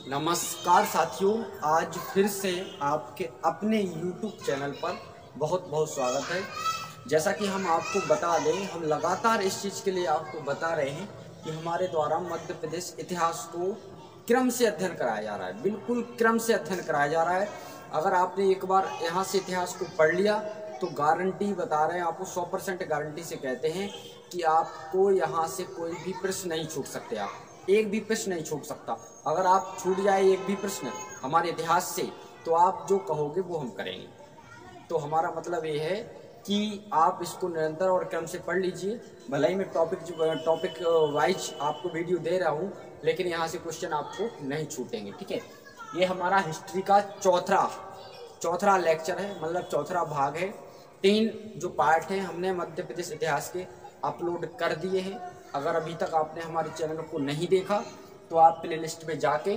नमस्कार साथियों, आज फिर से आपके अपने YouTube चैनल पर बहुत बहुत स्वागत है। जैसा कि हम आपको बता दें, हम लगातार इस चीज़ के लिए आपको बता रहे हैं कि हमारे द्वारा मध्य प्रदेश इतिहास को क्रम से अध्ययन कराया जा रहा है। बिल्कुल क्रम से अध्ययन कराया जा रहा है। अगर आपने एक बार यहाँ से इतिहास को पढ़ लिया तो गारंटी बता रहे हैं आपको, 100% गारंटी से कहते हैं कि आपको यहाँ से कोई भी प्रश्न नहीं छूट सकते। आप एक भी प्रश्न नहीं छूट सकता। अगर आप छूट जाए एक भी प्रश्न हमारे इतिहास से तो आप जो कहोगे वो हम करेंगे। तो हमारा मतलब ये है कि आप इसको निरंतर और क्रम से पढ़ लीजिए। भले ही मैं टॉपिक वाइज आपको वीडियो दे रहा हूँ, लेकिन यहाँ से क्वेश्चन आपको नहीं छूटेंगे। ठीक है, ये हमारा हिस्ट्री का चौथा लेक्चर है, मतलब चौथा भाग है। 3 जो पार्ट हैं हमने मध्य प्रदेश इतिहास के अपलोड कर दिए हैं। अगर अभी तक आपने हमारे चैनल को नहीं देखा तो आप प्ले लिस्ट में जाके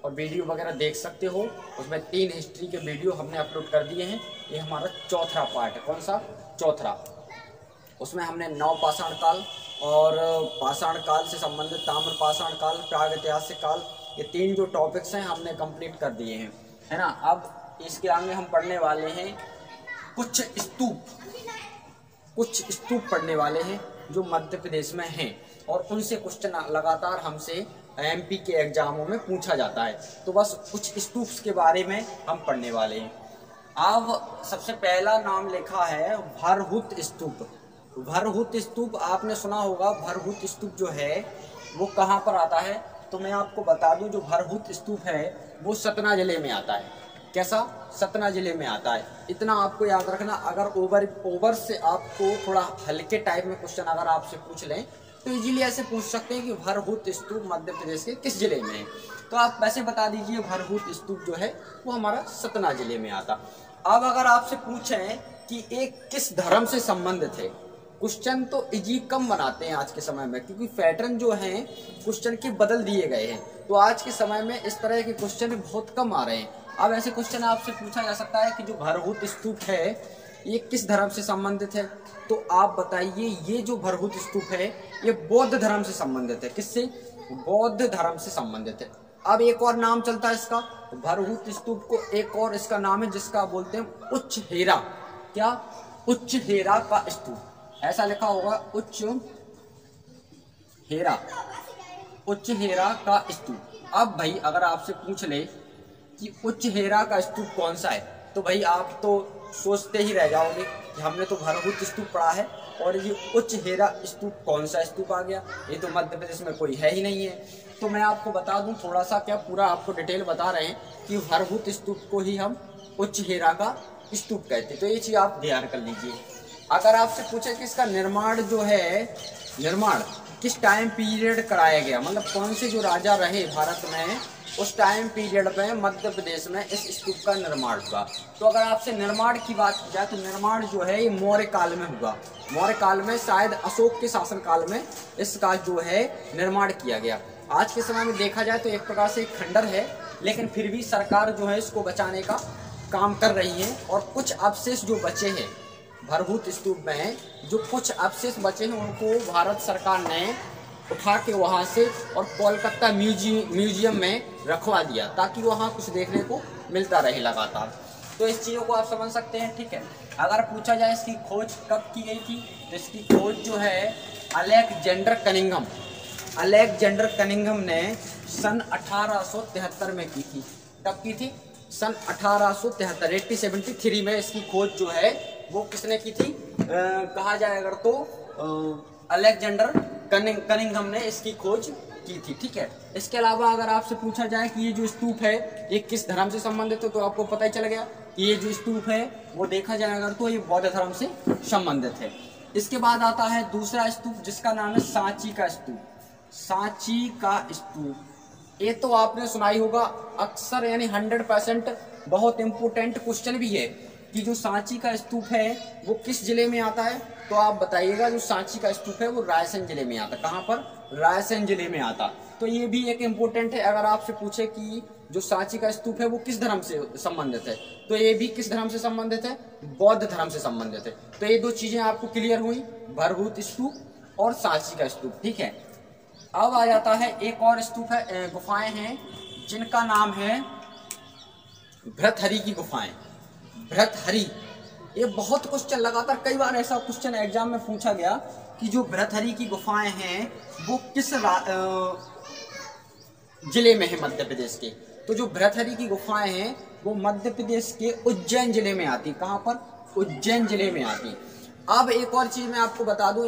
और वीडियो वगैरह देख सकते हो। उसमें 3 हिस्ट्री के वीडियो हमने अपलोड कर दिए हैं। ये हमारा चौथा पार्ट है। कौन सा? चौथा। उसमें हमने नवपाषाण काल और पाषाण काल से संबंधित ताम्र पाषाण काल, प्रागैतिहासिक काल, ये 3 जो टॉपिक्स हैं हमने कंप्लीट कर दिए हैं, है ना। अब इसके आगे हम पढ़ने वाले हैं कुछ स्तूप पढ़ने वाले हैं जो मध्य प्रदेश में हैं, और उनसे क्वेश्चन लगातार हमसे एमपी के एग्जामों में पूछा जाता है। तो बस कुछ स्तूप्स के बारे में हम पढ़ने वाले हैं। अब सबसे पहला नाम लिखा है भरहुत स्तूप। भरहुत स्तूप आपने सुना होगा। भरहुत स्तूप जो है वो कहाँ पर आता है? तो मैं आपको बता दूं, जो भरहुत स्तूप है वो सतना जिले में आता है। कैसा? सतना जिले में आता है। इतना आपको याद रखना। अगर ओवर से आपको थोड़ा हल्के टाइप में क्वेश्चन अगर आपसे पूछ लें तो इजीली ऐसे पूछ सकते हैं कि भरहुत स्तूप मध्य प्रदेश के किस जिले में है। तो आप वैसे बता दीजिए भरहुत स्तूप जो है वो हमारा सतना जिले में आता। अब अगर आपसे पूछें कि एक किस धर्म से संबंधित है, क्वेश्चन तो इजी कम बनाते हैं आज के समय में, क्योंकि पैटर्न जो हैं क्वेश्चन के बदल दिए गए हैं। तो आज के समय में इस तरह के क्वेश्चन बहुत कम आ रहे हैं। अब ऐसे क्वेश्चन आपसे पूछा जा सकता है कि जो भरहुत स्तूप है ये किस धर्म से संबंधित है। तो आप बताइए, ये जो भरहुत स्तूप है ये बौद्ध धर्म से संबंधित है। किससे? बौद्ध धर्म से संबंधित है। अब एक और नाम चलता है इसका, भरहुत स्तूप को एक और इसका नाम है जिसका बोलते हैं उच्च हेरा। क्या? उच्च हेरा का स्तूप। ऐसा लिखा होगा, उच्च हेरा का स्तूप। अब भाई अगर आपसे पूछ ले कि उच्च हेरा का स्तूप कौन सा है, तो भाई आप तो सोचते ही रह जाओगे कि हमने तो भरहुत स्तूप पढ़ा है और ये उच्च हेरा स्तूप कौन सा स्तूप आ गया, ये तो मध्य प्रदेश में कोई है ही नहीं है। तो मैं आपको बता दूं, थोड़ा सा क्या पूरा आपको डिटेल बता रहे हैं कि भरहुत स्तूप को ही हम उच्च हेरा का स्तूप कहते हैं। तो ये चीज़ आप ध्यान कर लीजिए। अगर आपसे पूछे कि इसका निर्माण जो है, निर्माण किस टाइम पीरियड कराया गया, मतलब कौन से जो राजा रहे भारत में उस टाइम पीरियड में मध्य प्रदेश में इस स्तूप का निर्माण हुआ। तो अगर आपसे निर्माण की बात की जाए तो निर्माण जो है ये मौर्य काल में हुआ। मौर्य काल में शायद अशोक के शासन काल में इसका जो है निर्माण किया गया। आज के समय में देखा जाए तो एक प्रकार से खंडर है, लेकिन फिर भी सरकार जो है इसको बचाने का काम कर रही है। और कुछ अवशेष जो बचे हैं भरहुत स्तूप में, जो कुछ अवशेष बचे हैं उनको भारत सरकार ने उठा के वहाँ से और कोलकाता म्यूजियम में रखवा दिया, ताकि वहाँ कुछ देखने को मिलता रहे लगातार। तो इस चीज़ों को आप समझ सकते हैं। ठीक है, अगर पूछा जाए इसकी खोज कब की गई थी, तो इसकी खोज जो है अलेक्जेंडर कनिंघम ने सन 1873 में की थी। कब की थी? सन 1873, 1873 में इसकी खोज जो है वो किसने की थी? कहा जाए अगर तो अलेक्जेंडर कनिंघम ने इसकी खोज की थी। ठीक है, इसके अलावा अगर आपसे पूछा जाए कि ये जो स्तूप है ये किस धर्म से संबंधित है, तो आपको पता ही चल गया कि ये जो स्तूप है वो देखा जाए अगर तो ये बौद्ध धर्म से संबंधित है। इसके बाद आता है दूसरा स्तूप जिसका नाम है सांची का स्तूप। सांची का स्तूप ये तो आपने सुना ही होगा अक्सर, यानी 100% बहुत इंपोर्टेंट क्वेश्चन भी है कि जो सांची का स्तूप है वो किस जिले में आता है। तो आप बताइएगा, जो सांची का स्तूप है वो रायसेन जिले में आता। कहाँ पर? रायसेन जिले में आता। तो ये भी एक इम्पोर्टेंट है। अगर आपसे पूछे कि जो सांची का स्तूप है वो किस धर्म से संबंधित है, तो ये भी किस धर्म से संबंधित है? बौद्ध धर्म से संबंधित है। तो ये 2 चीजें आपको क्लियर हुई, भरहुत स्तूप और सांची का स्तूप। ठीक है, अब आ जाता है एक और स्तूप है, गुफाएं हैं जिनका नाम है भर्तहरि की गुफाएं। भर्तहरि, ये बहुत क्वेश्चन लगातार कई बार ऐसा क्वेश्चन एग्जाम में पूछा गया कि जो भर्तहरि की गुफाएं हैं वो किस जिले में है मध्य प्रदेश के। तो जो भर्तहरि की गुफाएं हैं वो मध्य प्रदेश के उज्जैन जिले में आती। कहाँ पर? उज्जैन जिले में आती। अब एक और चीज मैं आपको बता दूं,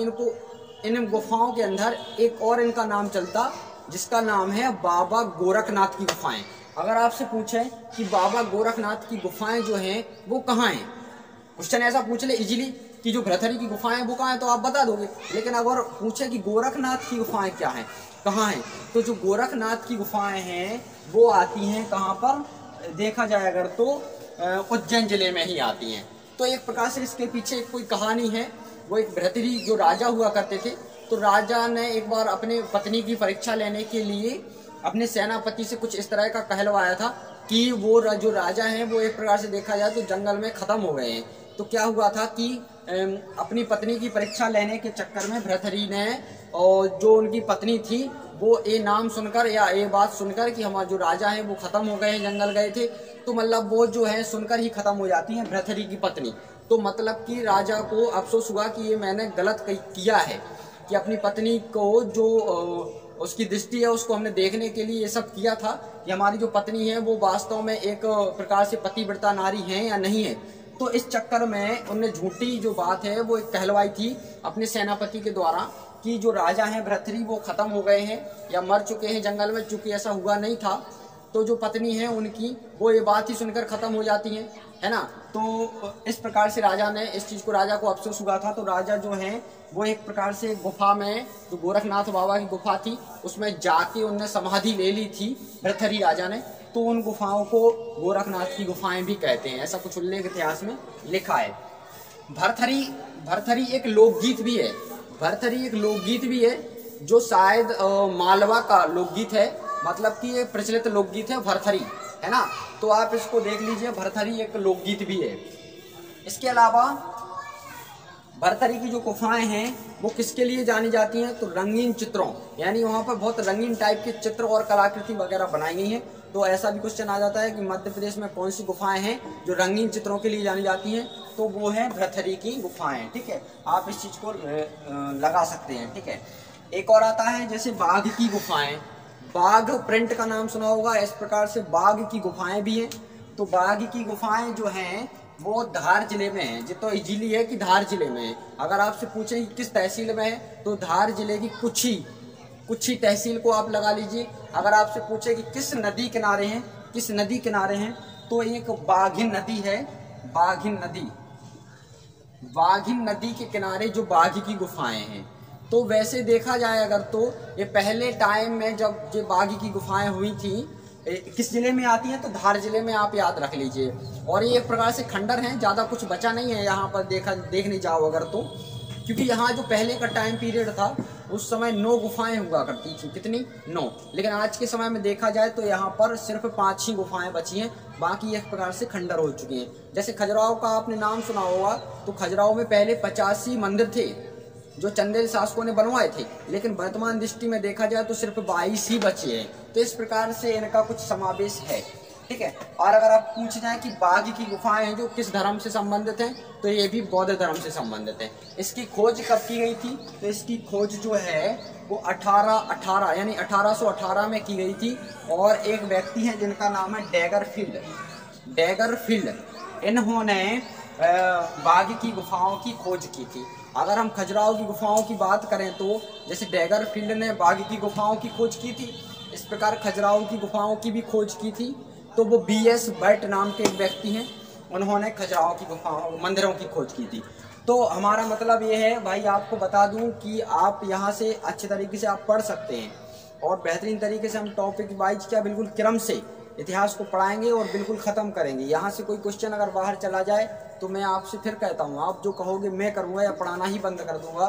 इन गुफाओं के अंदर एक और इनका नाम चलता जिसका नाम है बाबा गोरखनाथ की गुफाएं। अगर आपसे पूछे कि बाबा गोरखनाथ की गुफाएं जो हैं वो कहाँ हैं, क्वेश्चन ऐसा पूछ ले इजीली कि जो भर्तहरि की गुफाएं वो कहाँ हैं, तो आप बता दोगे। लेकिन अगर पूछे कि गोरखनाथ की गुफाएं क्या हैं, कहाँ हैं, तो जो गोरखनाथ की गुफाएं हैं वो आती हैं कहाँ पर, देखा जाए अगर तो उज्जैन जिले में ही आती हैं। तो एक प्रकार से इसके पीछे कोई कहानी है। वो एक भर्तहरि जो राजा हुआ करते थे, तो राजा ने एक बार अपने पत्नी की परीक्षा लेने के लिए अपने सेनापति से कुछ इस तरह का कहलवाया था कि वो जो राजा हैं वो एक प्रकार से देखा जाए तो जंगल में खत्म हो गए हैं। तो क्या हुआ था कि अपनी पत्नी की परीक्षा लेने के चक्कर में भर्तहरि ने, और जो उनकी पत्नी थी वो ये नाम सुनकर या ये बात सुनकर कि हमारे जो राजा हैं वो खत्म हो गए हैं, जंगल गए थे, तो मतलब वो जो है सुनकर ही खत्म हो जाती है भर्तहरि की पत्नी। तो मतलब कि राजा को अफसोस हुआ कि ये मैंने गलत किया है कि अपनी पत्नी को जो उसकी दृष्टि है उसको हमने देखने के लिए ये सब किया था कि हमारी जो पत्नी है वो वास्तव में एक प्रकार से पतिव्रता नारी है या नहीं है। तो इस चक्कर में उनने झूठी जो बात है वो एक कहलवाई थी अपने सेनापति के द्वारा कि जो राजा हैं भर्तहरि वो खत्म हो गए हैं या मर चुके हैं जंगल में, चूंकि ऐसा हुआ नहीं था। तो जो पत्नी है उनकी वो ये बात ही सुनकर खत्म हो जाती है ना। तो इस प्रकार से राजा ने इस चीज को, राजा को अफसोस हुआ था, तो राजा जो है वो एक प्रकार से गुफा में, जो गोरखनाथ बाबा की गुफा थी उसमें जाके उनने समाधि ले ली थी भर्तहरि राजा ने। तो उन गुफाओं को गोरखनाथ की गुफाएं भी कहते हैं, ऐसा कुछ उल्लेख इतिहास में लिखा है। भर्तहरि एक लोकगीत भी है। भर्तहरि एक लोकगीत भी है जो शायद मालवा का लोकगीत है, मतलब कि ये प्रचलित लोकगीत है भर्तहरि, है ना। तो आप इसको देख लीजिए, भर्तहरि एक लोकगीत भी है। इसके अलावा भर्तहरि की जो गुफाएं हैं वो किसके लिए जानी जाती हैं, तो रंगीन चित्रों, यानी वहाँ पर बहुत रंगीन टाइप के चित्र और कलाकृति वगैरह बनाई गई हैं। तो ऐसा भी क्वेश्चन आ जाता है कि मध्य प्रदेश में कौन सी गुफाएं हैं जो रंगीन चित्रों के लिए जानी जाती हैं, तो वो है भर्तहरि की गुफाएं। ठीक है, आप इस चीज को लगा सकते हैं। ठीक है, एक और आता है जैसे बाघ की गुफाएं। बाघ प्रिंट का नाम सुना होगा, इस प्रकार से बाघ की गुफाएं भी हैं। तो बाघ की गुफाएं जो हैं वो धार जिले में है। जितना इजीली है कि धार जिले में है। अगर आपसे पूछे कि किस तहसील में है, तो धार जिले की कुछी तहसील को आप लगा लीजिए। अगर आपसे पूछे कि किस नदी किनारे हैं, किस नदी किनारे हैं, तो एक बाघिन नदी है। बाघिन नदी के किनारे जो बाघ की गुफाएं हैं। तो वैसे देखा जाए अगर तो ये पहले टाइम में जब ये बाघ की गुफाएं हुई थी, किस जिले में आती हैं, तो धार जिले में, आप याद रख लीजिए। और ये एक प्रकार से खंडर हैं, ज़्यादा कुछ बचा नहीं है यहाँ पर देखने जाओ अगर तो, क्योंकि यहाँ जो पहले का टाइम पीरियड था उस समय 9 गुफाएं हुआ करती थी। कितनी? 9। लेकिन आज के समय में देखा जाए तो यहाँ पर सिर्फ 5 ही गुफाएं बची हैं, बाकी एक प्रकार से खंडर हो चुकी हैं। जैसे खजुराहो का आपने नाम सुना होगा, तो खजुराहो में पहले 85 मंदिर थे जो चंदेल शासकों ने बनवाए थे, लेकिन वर्तमान दृष्टि में देखा जाए तो सिर्फ 22 ही बचे हैं। तो इस प्रकार से इनका कुछ समावेश है। ठीक है, और अगर आप पूछ जाए कि बाघ की गुफाएं हैं जो किस धर्म से संबंधित हैं, तो ये भी बौद्ध धर्म से संबंधित है। इसकी खोज कब की गई थी, तो इसकी खोज जो है वो 1818 यानी 1818 में की गई थी। और एक व्यक्ति हैं जिनका नाम है डैगरफील्ड। इन्होंने बाघ की गुफाओं की खोज की थी। अगर हम खजुराहो की गुफाओं की बात करें तो जैसे डैगरफील्ड ने बाघ की गुफाओं की खोज की थी, इस प्रकार खजुराहो की गुफाओं की भी खोज की थी। तो वो BS भट्ट नाम के एक व्यक्ति हैं, उन्होंने खजुराहो की गुफाओं मंदिरों की खोज की थी। तो हमारा मतलब ये है भाई, आपको बता दूं कि आप यहाँ से अच्छे तरीके से आप पढ़ सकते हैं और बेहतरीन तरीके से हम टॉपिक वाइज क्या बिल्कुल क्रम से इतिहास को पढ़ाएंगे और बिल्कुल ख़त्म करेंगे। यहाँ से कोई क्वेश्चन अगर बाहर चला जाए तो मैं आपसे फिर कहता हूँ, आप जो कहोगे मैं करूँगा या पढ़ाना ही बंद कर दूँगा।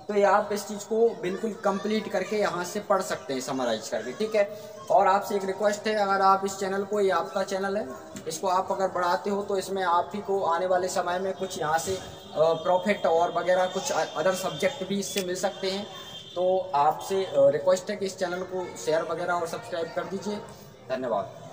तो ये आप इस चीज़ को बिल्कुल कंप्लीट करके यहाँ से पढ़ सकते हैं, समराइज करके। ठीक है, और आपसे एक रिक्वेस्ट है, अगर आप इस चैनल को, ये आपका चैनल है, इसको आप अगर बढ़ाते हो तो इसमें आप ही को आने वाले समय में कुछ यहाँ से प्रॉफिट और वगैरह कुछ अदर सब्जेक्ट भी इससे मिल सकते हैं। तो आपसे रिक्वेस्ट है कि इस चैनल को शेयर वगैरह और सब्सक्राइब कर दीजिए। धन्यवाद।